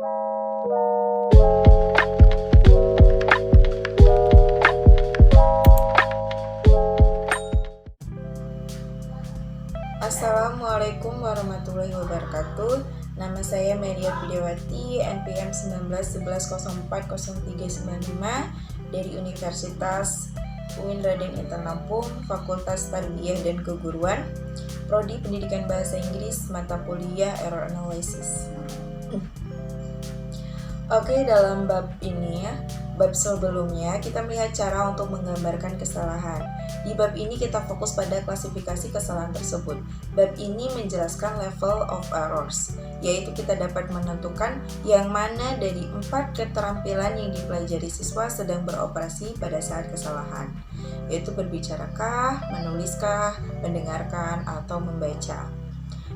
Assalamualaikum warahmatullahi wabarakatuh. Nama saya Meria Widiawati, NPM 1911040395 dari Universitas UIN Raden Intan Lampung, Fakultas Tarbiyah dan Keguruan, Prodi Pendidikan Bahasa Inggris, mata kuliah Error Analysis. Oke, dalam bab ini ya, bab sebelumnya kita melihat cara untuk menggambarkan kesalahan. Di bab ini kita fokus pada klasifikasi kesalahan tersebut. Bab ini menjelaskan level of errors, yaitu kita dapat menentukan yang mana dari 4 keterampilan yang dipelajari siswa sedang beroperasi pada saat kesalahan, yaitu berbicarakah, menuliskah, mendengarkan, atau membaca.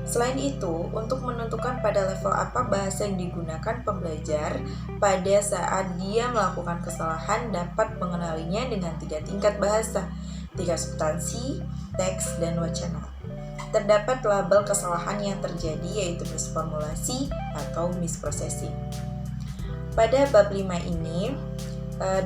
Selain itu, untuk menentukan pada level apa bahasa yang digunakan pembelajar pada saat dia melakukan kesalahan dapat mengenalinya dengan 3 tingkat bahasa, 3 substansi, teks, dan wacana. Terdapat label kesalahan yang terjadi yaitu misformulasi atau misprocessing. Pada bab 5 ini,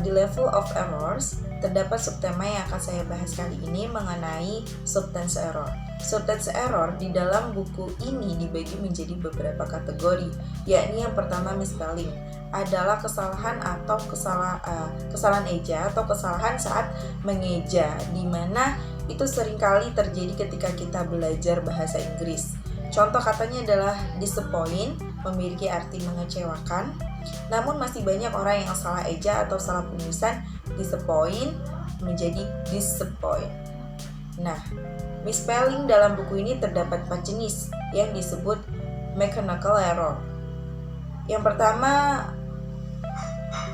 di level of errors, terdapat subtema yang akan saya bahas kali ini mengenai substance error. Substance error di dalam buku ini dibagi menjadi beberapa kategori, yakni yang pertama misspelling, adalah kesalahan atau kesalahan eja atau kesalahan saat mengeja, di mana itu seringkali terjadi ketika kita belajar bahasa Inggris. Contoh katanya adalah disappoint, memiliki arti mengecewakan. Namun masih banyak orang yang salah eja atau salah penulisan disappoint menjadi disappoint. Nah, misspelling dalam buku ini terdapat 4 jenis yang disebut mechanical error. Yang pertama,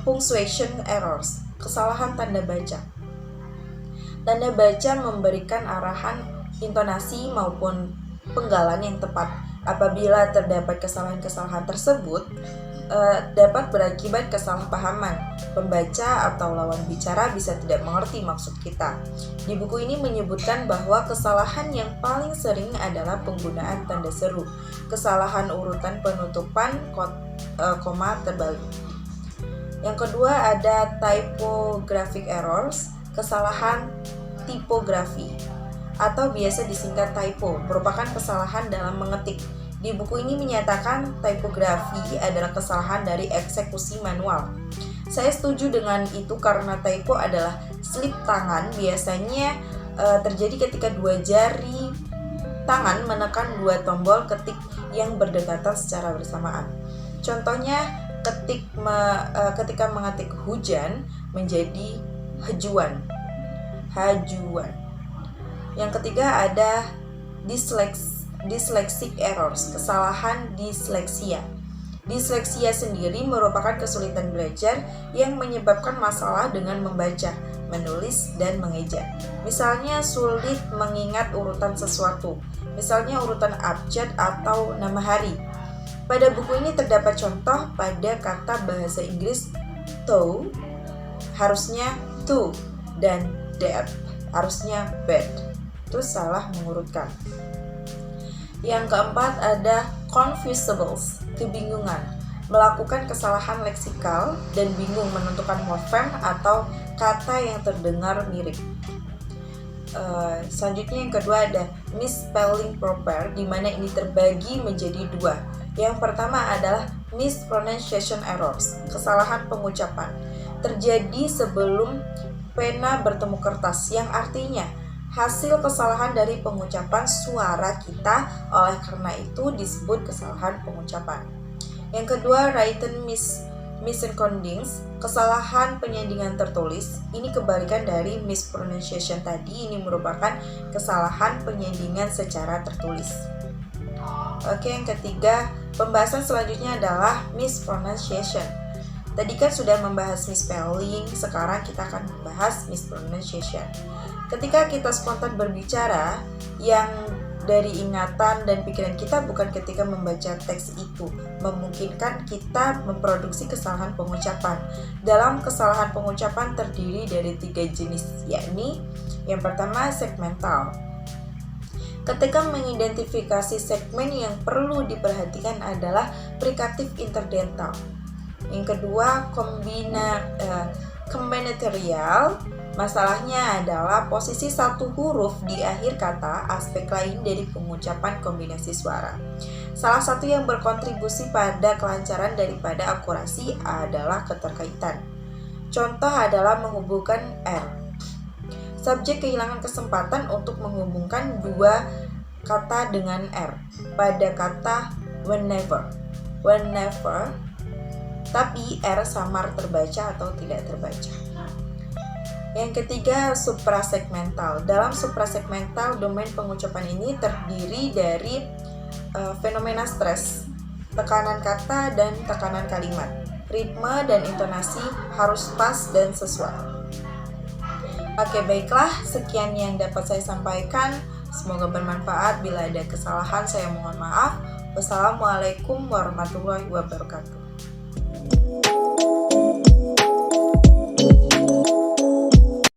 punctuation errors, kesalahan tanda baca. Tanda baca memberikan arahan intonasi maupun penggalan yang tepat. Apabila terdapat kesalahan-kesalahan tersebut, dapat berakibat kesalahpahaman. Pembaca atau lawan bicara bisa tidak mengerti maksud kita. Di buku ini menyebutkan bahwa kesalahan yang paling sering adalah penggunaan tanda seru, kesalahan urutan penutupan, koma terbalik. Yang kedua ada typographic errors, kesalahan tipografi atau biasa disingkat typo, merupakan kesalahan dalam mengetik. Di buku ini menyatakan tipografi adalah kesalahan dari eksekusi manual. Saya setuju dengan itu karena typo adalah slip tangan, biasanya terjadi ketika 2 jari tangan menekan 2 tombol ketik yang berdekatan secara bersamaan. Contohnya ketika mengetik hujan menjadi hajuan. Yang ketiga ada dyslexic errors, kesalahan disleksia. Disleksia sendiri merupakan kesulitan belajar yang menyebabkan masalah dengan membaca, menulis, dan mengeja. Misalnya sulit mengingat urutan sesuatu, misalnya urutan abjad atau nama hari. Pada buku ini terdapat contoh pada kata bahasa Inggris to, harusnya to, dan that, harusnya bed. Itu salah mengurutkan. Yang keempat ada confusables, kebingungan, melakukan kesalahan leksikal dan bingung menentukan morfem atau kata yang terdengar mirip. Selanjutnya yang kedua ada misspelling proper, di mana ini terbagi menjadi 2. Yang pertama adalah mispronunciation errors, kesalahan pengucapan, terjadi sebelum pena bertemu kertas, yang artinya hasil kesalahan dari pengucapan suara kita, oleh karena itu disebut kesalahan pengucapan. Yang kedua, written misencodings, kesalahan penyandingan tertulis. Ini kebalikan dari mispronunciation tadi, ini merupakan kesalahan penyandingan secara tertulis. Oke, yang ketiga, pembahasan selanjutnya adalah mispronunciation. Tadi kan sudah membahas misspelling, sekarang kita akan membahas mispronunciation. Ketika kita spontan berbicara, yang dari ingatan dan pikiran kita bukan ketika membaca teks itu, memungkinkan kita memproduksi kesalahan pengucapan. Dalam kesalahan pengucapan terdiri dari 3 jenis, yakni yang pertama segmental. Ketika mengidentifikasi segmen yang perlu diperhatikan adalah frikatif interdental. Yang kedua, kombinatorial. Masalahnya adalah posisi satu huruf di akhir kata aspek lain dari pengucapan kombinasi suara. Salah satu yang berkontribusi pada kelancaran daripada akurasi adalah keterkaitan. Contoh adalah menghubungkan R. Subjek kehilangan kesempatan untuk menghubungkan dua kata dengan R pada kata whenever, tapi R samar terbaca atau tidak terbaca. Yang ketiga, suprasegmental. Dalam suprasegmental, domain pengucapan ini terdiri dari fenomena stres, tekanan kata dan tekanan kalimat. Ritme dan intonasi harus pas dan sesuai. Oke, baiklah, sekian yang dapat saya sampaikan. Semoga bermanfaat. Bila ada kesalahan, saya mohon maaf. Wassalamualaikum warahmatullahi wabarakatuh.